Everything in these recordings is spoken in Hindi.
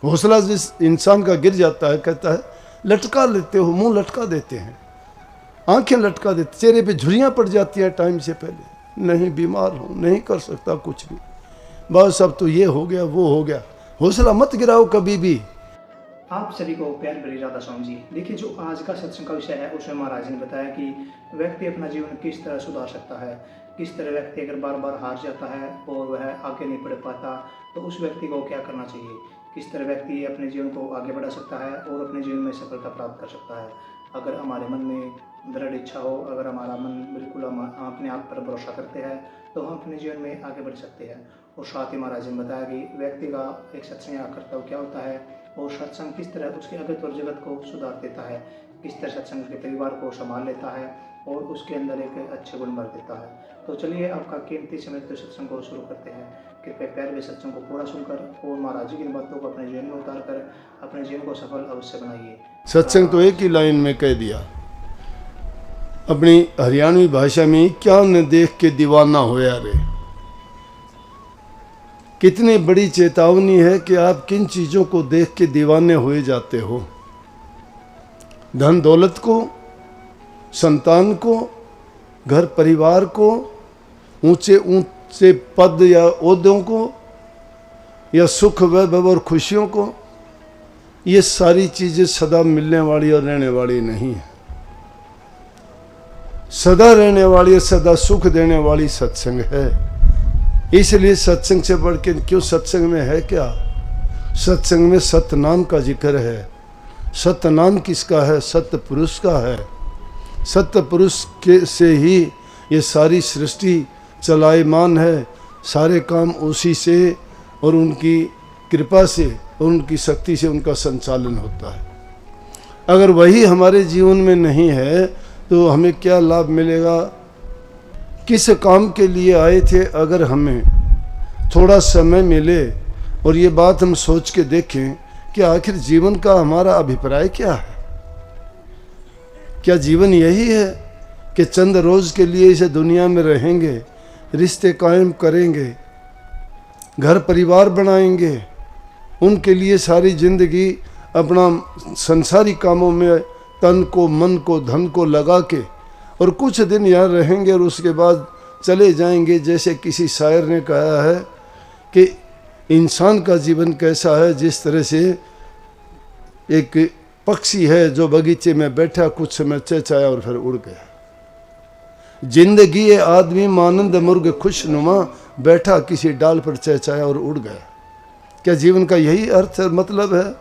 हौसला जिस इंसान का गिर जाता है, कहता है लटका लेते हो, मुंह लटका देते हैं, आंखें लटका देते, चेहरे पे झुर्रियाँ पड़ जाती है टाइम से पहले, नहीं बीमार हूँ, नहीं कर सकता कुछ भी, बस अब तो ये हो गया वो हो गया। हौसला मत गिराओ कभी भी। आप सभी को प्यार भरी राधा स्वामी जी। देखिए, जो आज का सत्संग का विषय है उसमें महाराज जी ने बताया कि व्यक्ति अपना जीवन किस तरह सुधार सकता है, किस तरह व्यक्ति अगर बार बार हार जाता है और वह आगे नहीं बढ़ पाता तो उस व्यक्ति को क्या करना चाहिए, किस तरह व्यक्ति अपने जीवन को आगे बढ़ा सकता है और अपने जीवन में सफलता प्राप्त कर सकता है। अगर हमारे मन में दृढ़ इच्छा हो, अगर हमारा मन बिल्कुल हम अपने आप पर भरोसा करते हैं तो हम अपने जीवन में आगे बढ़ सकते हैं। और साथ ही महाराज जी ने बताया कि व्यक्ति का एक सत्संग कर्तव्य क्या होता है और सत्संग किस तरह उसके अगत और जगत को सुधार देता है, किस तरह सत्संग के परिवार को संभाल लेता है और उसके अंदर एक अच्छे गुण भर देता है। तो चलिए आपका कीमती समय तो सत्संग को शुरू करते हैं। कृपया प्यार वे सत्संग को पूरा सुनकर और महाराज जी की बातों को अपने जीवन में उतार कर अपने जीवन को सफल अवश्य बनाइए। सत्संग तो एक ही लाइन में कह दिया, अपनी हरियाणवी भाषा में, क्या न देख के दीवाना होया रे। कितनी बड़ी चेतावनी है कि आप किन चीज़ों को देख के दीवाने हुए जाते हो। धन दौलत को, संतान को, घर परिवार को, ऊंचे ऊंचे पद या ओहदों को, या सुख वैभव और खुशियों को, ये सारी चीज़ें सदा मिलने वाली और रहने वाली नहीं है। सदा रहने वाली, सदा सुख देने वाली सत्संग है। इसलिए सत्संग से बढ़ के क्यों, सत्संग में है क्या? सत्संग में सतनाम का जिक्र है। सतनाम किसका है? सत्य पुरुष का है। सत्य पुरुष के से ही ये सारी सृष्टि चलायमान है, सारे काम उसी से और उनकी कृपा से और उनकी शक्ति से उनका संचालन होता है। अगर वही हमारे जीवन में नहीं है तो हमें क्या लाभ मिलेगा? किस काम के लिए आए थे? अगर हमें थोड़ा समय मिले और ये बात हम सोच के देखें कि आखिर जीवन का हमारा अभिप्राय क्या है। क्या जीवन यही है कि चंद रोज के लिए इस दुनिया में रहेंगे, रिश्ते कायम करेंगे, घर परिवार बनाएंगे, उनके लिए सारी जिंदगी अपना संसारी कामों में तन को, मन को, धन को लगा के और कुछ दिन यहाँ रहेंगे और उसके बाद चले जाएंगे। जैसे किसी शायर ने कहा है कि इंसान का जीवन कैसा है, जिस तरह से एक पक्षी है जो बगीचे में बैठा, कुछ समय चहचहाया और फिर उड़ गया। जिंदगी ये आदमी मानंद मुर्ग खुशनुमा, बैठा किसी डाल पर चहचहाया और उड़ गया। क्या जीवन का यही अर्थ है, मतलब है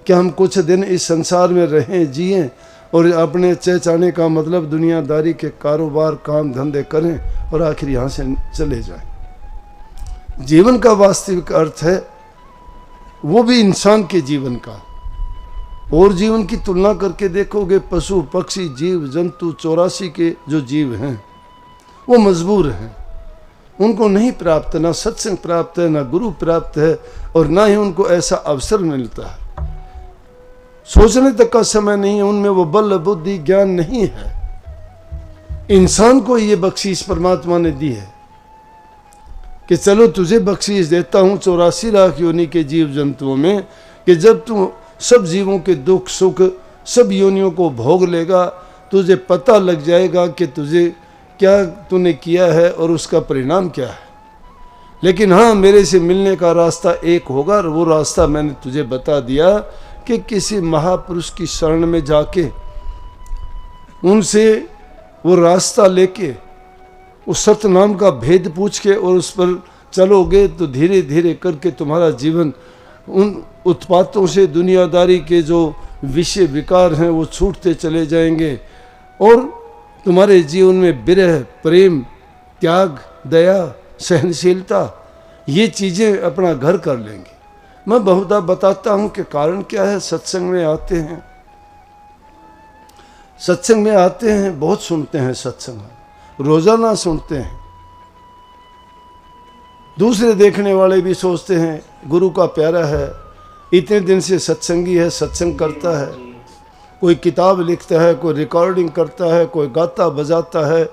कि हम कुछ दिन इस संसार में रहें, जिएं और अपने चहचहाने का मतलब दुनियादारी के कारोबार, काम धंधे करें और आखिर यहाँ से चले जाएं। जीवन का वास्तविक अर्थ है वो भी इंसान के जीवन का। और जीवन की तुलना करके देखोगे, पशु पक्षी जीव जंतु 84 के जो जीव हैं वो मजबूर हैं, उनको नहीं प्राप्त, ना सत्संग प्राप्त है, ना गुरु प्राप्त है और ना ही उनको ऐसा अवसर मिलता है। सोचने तक का समय नहीं है, उनमें वो बल बुद्धि ज्ञान नहीं है। इंसान को ये बख्शीश परमात्मा ने दी है कि चलो तुझे बख्शीश देता हूँ 84 लाख योनि के जीव जंतुओं में, कि जब तू सब जीवों के दुख सुख सब योनियों को भोग लेगा, तुझे पता लग जाएगा कि तुझे क्या तूने किया है और उसका परिणाम क्या है। लेकिन हाँ, मेरे से मिलने का रास्ता एक होगा और वो रास्ता मैंने तुझे बता दिया कि किसी महापुरुष की शरण में जाके उनसे वो रास्ता लेके उस सतनाम का भेद पूछ के और उस पर चलोगे तो धीरे धीरे करके तुम्हारा जीवन उन उत्पातों से, दुनियादारी के जो विषय विकार हैं वो छूटते चले जाएंगे और तुम्हारे जीवन में विरह, प्रेम, त्याग, दया, सहनशीलता, ये चीज़ें अपना घर कर लेंगी। मैं बहुधा बताता हूँ कि कारण क्या है। सत्संग में आते हैं, सत्संग में आते हैं, बहुत सुनते हैं सत्संग, रोजाना सुनते हैं। दूसरे देखने वाले भी सोचते हैं गुरु का प्यारा है, इतने दिन से सत्संगी है, सत्संग करता है, कोई किताब लिखता है, कोई रिकॉर्डिंग करता है, कोई गाता बजाता है,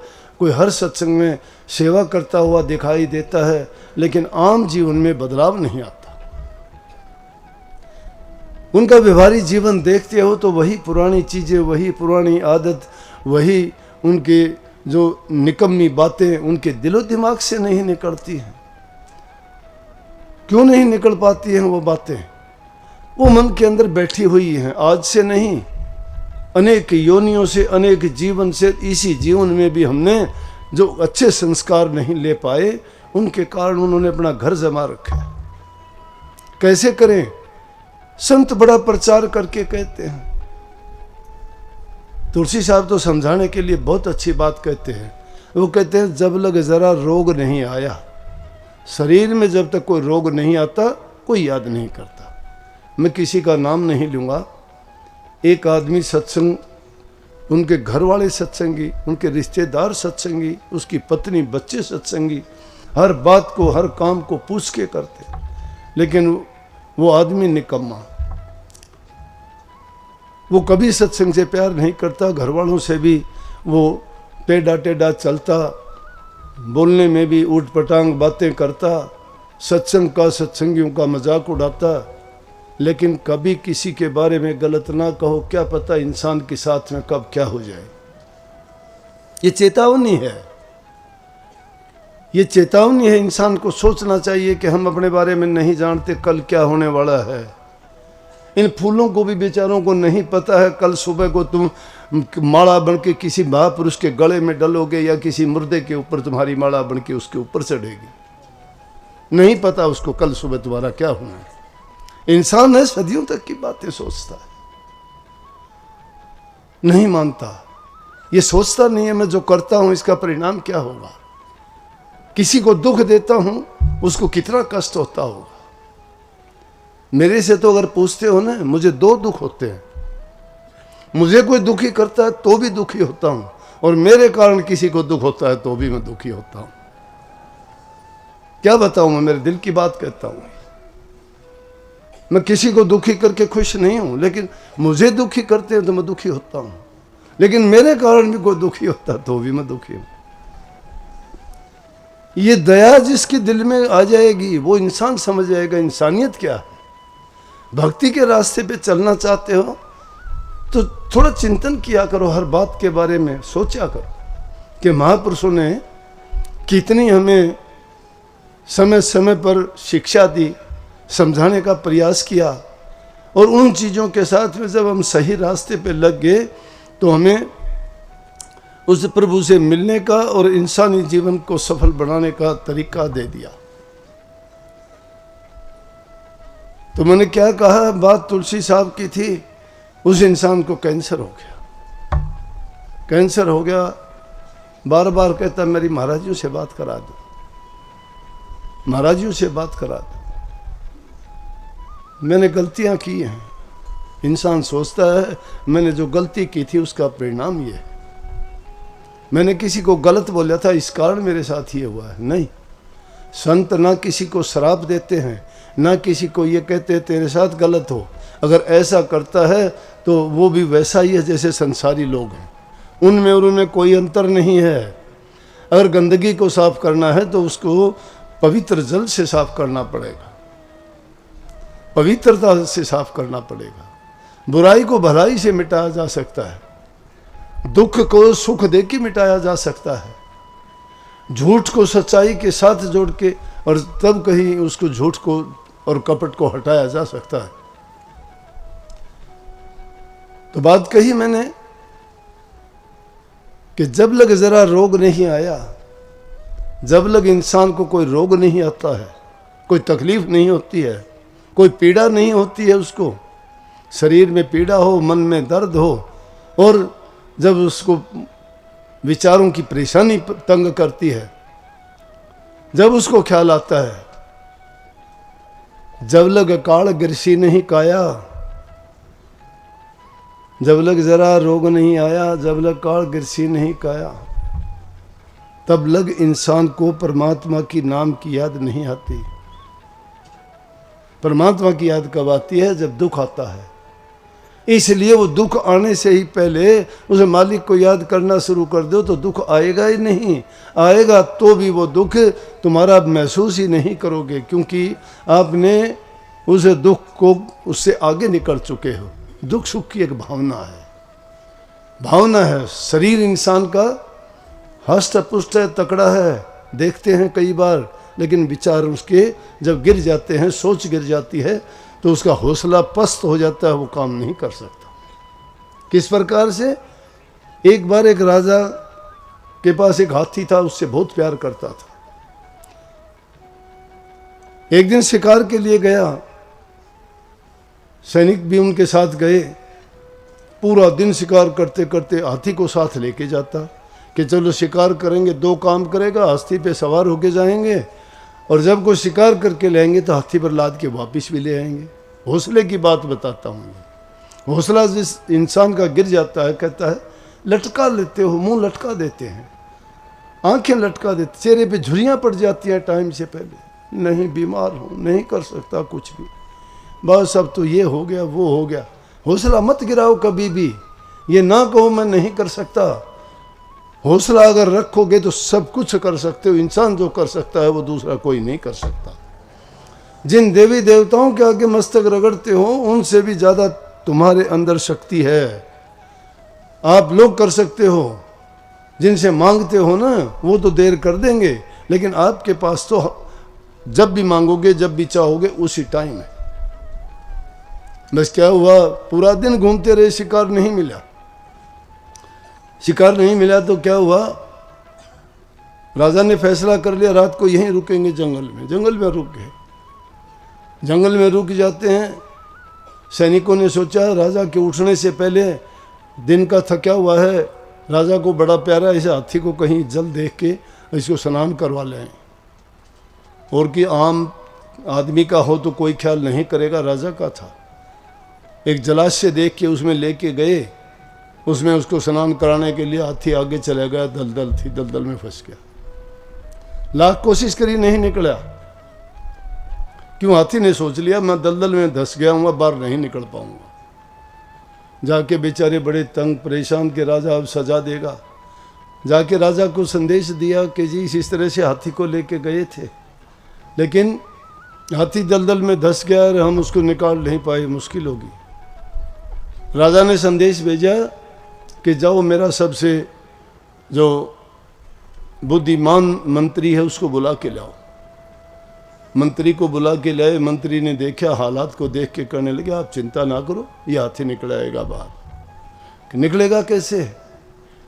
कोई हर सत्संग में सेवा करता हुआ दिखाई देता है, लेकिन आम जीवन में बदलाव नहीं आता। उनका व्यवहारिक जीवन देखते हो तो वही पुरानी चीज़ें, वही पुरानी आदत, वही उनके जो निकम्मी बातें उनके दिलो दिमाग से नहीं निकलती हैं। क्यों नहीं निकल पाती हैं वो बातें? वो मन के अंदर बैठी हुई हैं, आज से नहीं, अनेक योनियों से, अनेक जीवन से। इसी जीवन में भी हमने जो अच्छे संस्कार नहीं ले पाए, उनके कारण उन्होंने अपना घर जमा रखा है। कैसे करें? संत बड़ा प्रचार करके कहते हैं। तुलसी साहब तो समझाने के लिए बहुत अच्छी बात कहते हैं। वो कहते हैं जब लग जरा रोग नहीं आया, शरीर में जब तक कोई रोग नहीं आता कोई याद नहीं करता। मैं किसी का नाम नहीं लूँगा। एक आदमी सत्संग, उनके घर वाले सत्संगी, उनके रिश्तेदार सत्संगी, उसकी पत्नी बच्चे सत्संगी, हर बात को, हर काम को पूछ के करते, लेकिन वो आदमी निकम्मा। वो कभी सत्संग से प्यार नहीं करता, घर वालों से भी वो टेढ़ा टेढ़ा चलता, बोलने में भी ऊट पटांग बातें करता, सत्संग का, सत्संगियों का मजाक उड़ाता, लेकिन कभी किसी के बारे में गलत ना कहो। क्या पता इंसान के साथ में कब क्या हो जाए। ये चेतावनी है, ये चेतावनी है। इंसान को सोचना चाहिए कि हम अपने बारे में नहीं जानते कल क्या होने वाला है। इन फूलों को भी बेचारों को नहीं पता है कल सुबह को तुम माला बन के किसी महापुरुष के गले में डलोगे या किसी मुर्दे के ऊपर तुम्हारी माला बन के उसके ऊपर चढ़ेगी। नहीं पता उसको कल सुबह तुम्हारा क्या होना है। इंसान है, सदियों तक की बातें सोचता है, नहीं मानता। ये सोचता नहीं है मैं जो करता हूं इसका परिणाम क्या होगा। किसी को दुख देता हूं उसको कितना कष्ट होता होगा। मेरे से तो अगर पूछते हो ना, मुझे 2 दुख होते हैं। मुझे कोई दुखी करता है तो भी दुखी होता हूं, और मेरे कारण किसी को दुख होता है तो भी मैं दुखी होता हूं। क्या बताऊं, मैं मेरे दिल की बात कहता हूं। मैं किसी को दुखी करके खुश नहीं हूं, लेकिन मुझे दुखी करते हैं तो मैं दुखी होता हूं। लेकिन मेरे कारण भी कोई दुखी होता है तो भी मैं दुखी हूं। ये दया जिसके दिल में आ जाएगी वो इंसान समझ जाएगा इंसानियत क्या है। भक्ति के रास्ते पे चलना चाहते हो तो थोड़ा चिंतन किया करो, हर बात के बारे में सोचा करो कि महापुरुषों ने कितनी हमें समय समय पर शिक्षा दी, समझाने का प्रयास किया, और उन चीज़ों के साथ में जब हम सही रास्ते पे लग गए तो हमें उस प्रभु से मिलने का और इंसानी जीवन को सफल बनाने का तरीका दे दिया। तो मैंने क्या कहा, बात तुलसी साहब की थी। उस इंसान को कैंसर हो गया, कैंसर हो गया। बार बार कहता मेरी महाराजियों से बात करा दो, महाराजियों से बात करा दो। मैंने गलतियां की हैं। इंसान सोचता है मैंने जो गलती की थी उसका परिणाम ये है, मैंने किसी को गलत बोला था इस कारण मेरे साथ ये हुआ है। नहीं, संत ना किसी को श्राप देते हैं, ना किसी को ये कहते हैं तेरे साथ गलत हो। अगर ऐसा करता है तो वो भी वैसा ही है जैसे संसारी लोग हैं, उनमें और उनमें कोई अंतर नहीं है। अगर गंदगी को साफ करना है तो उसको पवित्र जल से साफ करना पड़ेगा, पवित्रता से साफ करना पड़ेगा। बुराई को भलाई से मिटाया जा सकता है, दुख को सुख दे के मिटाया जा सकता है, झूठ को सच्चाई के साथ जोड़ के, और तब कहीं उसको झूठ को और कपट को हटाया जा सकता है। तो बात कही मैंने कि जब लग जरा रोग नहीं आया, जब लग इंसान को कोई रोग नहीं आता है, कोई तकलीफ नहीं होती है, कोई पीड़ा नहीं होती है, उसको शरीर में पीड़ा हो, मन में दर्द हो, और जब उसको विचारों की परेशानी तंग करती है, जब उसको ख्याल आता है जब लग काल गिरसी नहीं काया, जब लग जरा रोग नहीं आया, जब लग काल गिरसी नहीं काया, तब लग इंसान को परमात्मा की नाम की याद नहीं आती। परमात्मा की याद कब आती है? जब दुख आता है। इसलिए वो दुख आने से ही पहले उसे मालिक को याद करना शुरू कर दो तो दुख आएगा ही नहीं। आएगा तो भी वो दुख तुम्हारा महसूस ही नहीं करोगे, क्योंकि आपने उस दुख को उससे आगे निकल चुके हो। दुख सुख की एक भावना है, भावना है। शरीर इंसान का हष्ट पुष्ट है, तकड़ा है, देखते हैं कई बार, लेकिन विचार उसके जब गिर जाते हैं, सोच गिर जाती है, तो उसका हौसला पस्त हो जाता है, वो काम नहीं कर सकता। किस प्रकार से? एक बार एक राजा के पास एक हाथी था, उससे बहुत प्यार करता था। एक दिन शिकार के लिए गया, सैनिक भी उनके साथ गए। पूरा दिन शिकार करते करते हाथी को साथ लेके जाता कि चलो शिकार करेंगे, 2 काम करेगा, हाथी पे सवार होके जाएंगे और जब कोई शिकार करके लाएंगे तो हाथी पर लाद के वापस भी ले आएंगे। हौसले की बात बताता हूँ। हौसला जिस इंसान का गिर जाता है, कहता है लटका लेते हो, मुंह लटका देते हैं, आंखें लटका देते, चेहरे पे झुर्रियाँ पड़ जाती हैं टाइम से पहले, नहीं बीमार हूँ, नहीं कर सकता कुछ भी, बस अब तो ये हो गया वो हो गया। हौसला मत गिराओ कभी भी, ये ना कहो मैं नहीं कर सकता। हौसला अगर रखोगे तो सब कुछ कर सकते हो। इंसान जो कर सकता है वो दूसरा कोई नहीं कर सकता। जिन देवी देवताओं के आगे मस्तक रगड़ते हो, उनसे भी ज़्यादा तुम्हारे अंदर शक्ति है। आप लोग कर सकते हो, जिनसे मांगते हो ना, वो तो देर कर देंगे, लेकिन आपके पास तो जब भी मांगोगे, जब भी चाहोगे, उसी टाइम है। बस क्या हुआ, पूरा दिन घूमते रहे, शिकार नहीं मिला। शिकार नहीं मिला तो क्या हुआ, राजा ने फैसला कर लिया रात को यहीं रुकेंगे जंगल में। जंगल में रुक गए, जंगल में रुक जाते हैं। सैनिकों ने सोचा राजा के उठने से पहले, दिन का थका हुआ है, राजा को बड़ा प्यारा इस हाथी को कहीं जल देख के इसको स्नान करवा लें। और कि आम आदमी का हो तो कोई ख्याल नहीं करेगा, राजा का था। एक जलाशय देख के उसमें लेके गए, उसमें उसको स्नान कराने के लिए हाथी आगे चला गया। दलदल थी, दलदल में फंस गया। लाख कोशिश करी, नहीं निकला। क्यों? हाथी ने सोच लिया मैं दलदल में धंस गया हूँ, बाहर नहीं निकल पाऊंगा। जाके बेचारे बड़े तंग परेशान के राजा अब सजा देगा। जाके राजा को संदेश दिया कि जी इस तरह से हाथी को लेके गए थे, लेकिन हाथी दलदल में धंस गया और हम उसको निकाल नहीं पाए, मुश्किल होगी। राजा ने संदेश भेजा कि जाओ मेरा सबसे जो बुद्धिमान मंत्री है उसको बुला के लाओ। मंत्री को बुला के लाए। मंत्री ने देखा, हालात को देख के कहने लगे आप चिंता ना करो, ये हाथी निकल आएगा बाहर। कि निकलेगा कैसे?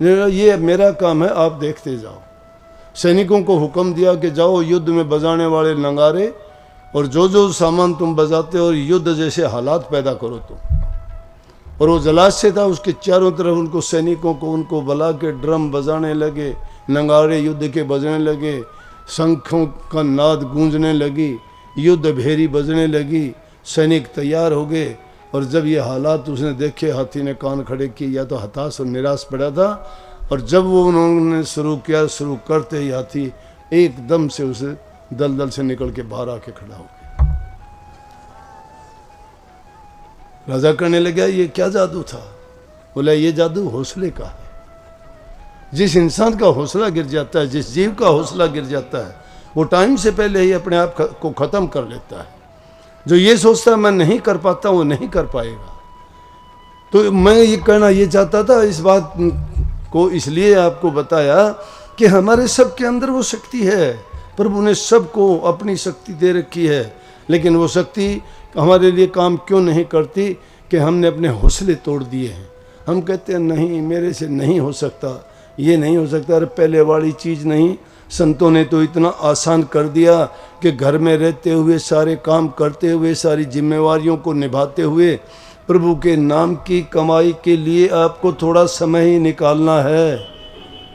ये मेरा काम है, आप देखते जाओ। सैनिकों को हुक्म दिया कि जाओ युद्ध में बजाने वाले नगारे और जो जो सामान तुम बजाते हो, युद्ध जैसे हालात पैदा करो तुम। और वो जलाशय था, उसके चारों तरफ उनको सैनिकों को उनको बुला के ड्रम बजाने लगे, नगाड़े युद्ध के बजने लगे, शंखों का नाद गूंजने लगी, युद्ध भेरी बजने लगी। सैनिक तैयार हो गए। और जब ये हालात उसने देखे, हाथी ने कान खड़े किए, या तो हताश और निराश पड़ा था। और जब वो उन्होंने शुरू किया, शुरू करते ही हाथी एकदम से उसे दलदल से निकल के बाहर आके खड़ा हो गया। राजा कहने लगा ये क्या जादू था? बोला ये जादू हौसले का है। जिस इंसान का हौसला गिर जाता है, जिस जीव का हौसला गिर जाता है, वो टाइम से पहले ही अपने आप को ख़त्म कर लेता है। जो ये सोचता है मैं नहीं कर पाता, वो नहीं कर पाएगा। तो मैं ये कहना ये चाहता था, इस बात को इसलिए आपको बताया कि हमारे सब के अंदर वो शक्ति है। प्रभु ने सबको अपनी शक्ति दे रखी है, लेकिन वो शक्ति हमारे लिए काम क्यों नहीं करती कि हमने अपने हौसले तोड़ दिए हैं। हम कहते हैं नहीं मेरे से नहीं हो सकता, ये नहीं हो सकता। अरे पहले वाली चीज़ नहीं, संतों ने तो इतना आसान कर दिया कि घर में रहते हुए, सारे काम करते हुए, सारी जिम्मेवारियों को निभाते हुए, प्रभु के नाम की कमाई के लिए आपको थोड़ा समय ही निकालना है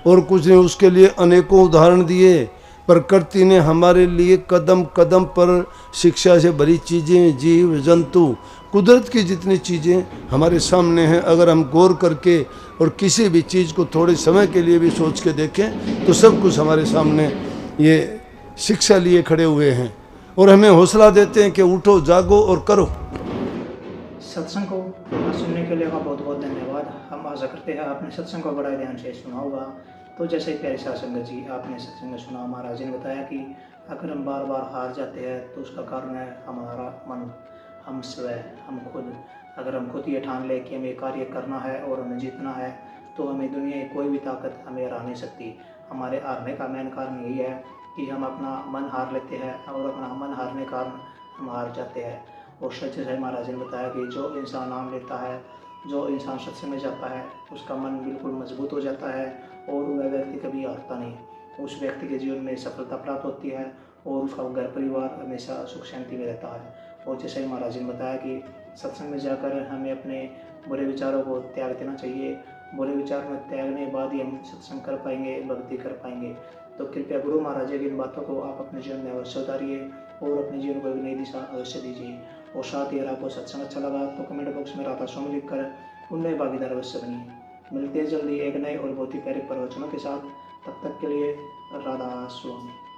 और कुछ नहीं। उसके लिए अनेकों उदाहरण दिए। प्रकृति ने हमारे लिए कदम कदम पर शिक्षा से भरी चीज़ें, जीव जंतु, कुदरत की जितनी चीज़ें हमारे सामने हैं, अगर हम गौर करके और किसी भी चीज़ को थोड़े समय के लिए भी सोच के देखें तो सब कुछ हमारे सामने ये शिक्षा लिए खड़े हुए हैं और हमें हौसला देते हैं कि उठो, जागो और करो। सत्संग को सुनने के लिए आपका बहुत बहुत धन्यवाद। हम आशा करते हैं आपने सत्संग को बड़ा ध्यान से सुना होगा। तो जैसे प्यारे साथ संगत जी, आपने सत्संग में सुना, महाराज जी ने बताया कि अगर हम बार बार हार जाते हैं तो उसका कारण है हमारा मन, हम स्वयं, हम खुद। अगर हम खुद ये ठान लें कि हमें कार्य करना है और हमें जीतना है, तो हमें दुनिया की कोई भी ताकत हमें हरा नहीं सकती। हमारे हारने का मेन कारण यही है कि हम अपना मन हार लेते हैं, और अपना मन हारने के कारण हम हार जाते हैं। और सच्चे साईं महाराज ने बताया कि जो इंसान नाम लेता है, जो इंसान सत्संग में जाता है, उसका मन बिल्कुल मजबूत हो जाता है और वह व्यक्ति कभी हारता नहीं। उस व्यक्ति के जीवन में सफलता प्राप्त होती है और उसका घर परिवार हमेशा सुख शांति में रहता है। और जैसे ही महाराज ने बताया कि सत्संग में जाकर हमें अपने बुरे विचारों को त्याग देना चाहिए। बुरे विचार में त्यागने के बाद ही हम सत्संग कर पाएंगे, भक्ति कर पाएंगे। तो कृपया गुरु महाराज की इन बातों को आप अपने जीवन में अवश्य उतारिए और अपने जीवन को एक नई दिशा अवश्य दीजिए। और साथ ही अगर आपको सत्संग अच्छा लगा तो कमेंट बॉक्स में राधा स्वामी लिखकर उनमें भागीदार अवश्य बनिए। मिलते हैं जल्दी एक नए और बहुत ही प्यारे प्रवचनों के साथ। तब तक के लिए राधा स्वामी।